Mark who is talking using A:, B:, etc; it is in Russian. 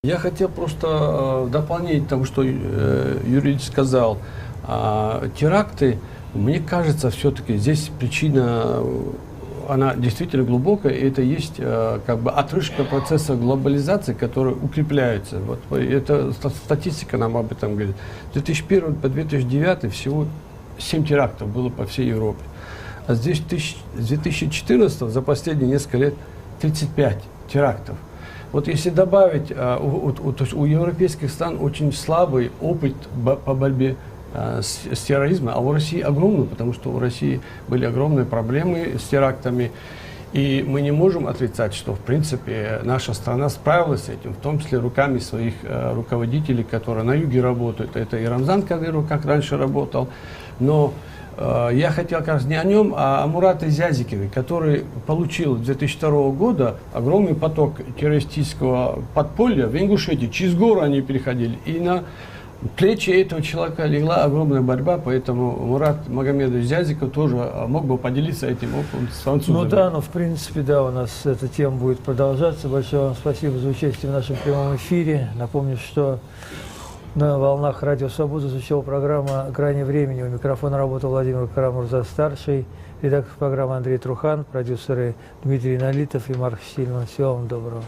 A: Я хотел просто дополнить тому, что Юрий сказал. Теракты, мне кажется, все-таки здесь причина, она действительно глубокая, и это есть как бы отрыжка процесса глобализации, который укрепляется. Вот это статистика нам об этом говорит. С 2001 по 2009 всего 7 терактов было по всей Европе. А здесь с 2014 за последние несколько лет 35 терактов. Вот если добавить, у европейских стран очень слабый опыт по борьбе с терроризмом, а у России огромный, потому что у России были огромные проблемы с терактами. И мы не можем отрицать, что в принципе наша страна справилась с этим, в том числе руками своих руководителей, которые на юге работают. Это и Рамзан Кадыров, как раньше работал. Но я хотел как раз не о нем, а о Мурате Зязикове, который получил с 2002 года огромный поток террористического подполья в Ингушетии. Через горы они переходили. И на плечи этого человека легла огромная борьба, поэтому Мурат Магомедович Зязиков тоже мог бы поделиться этим опытом с французами.
B: Ну да, но в принципе, да, у нас эта тема будет продолжаться. Большое вам спасибо за участие в нашем прямом эфире. Напомню, что на волнах Радио Свобода звучала программа «Грани времени». У микрофона работал Владимир Карамурза-старший, редактор программы Андрей Трухан, продюсеры Дмитрий Налитов и Марк Сильман. Всего вам доброго.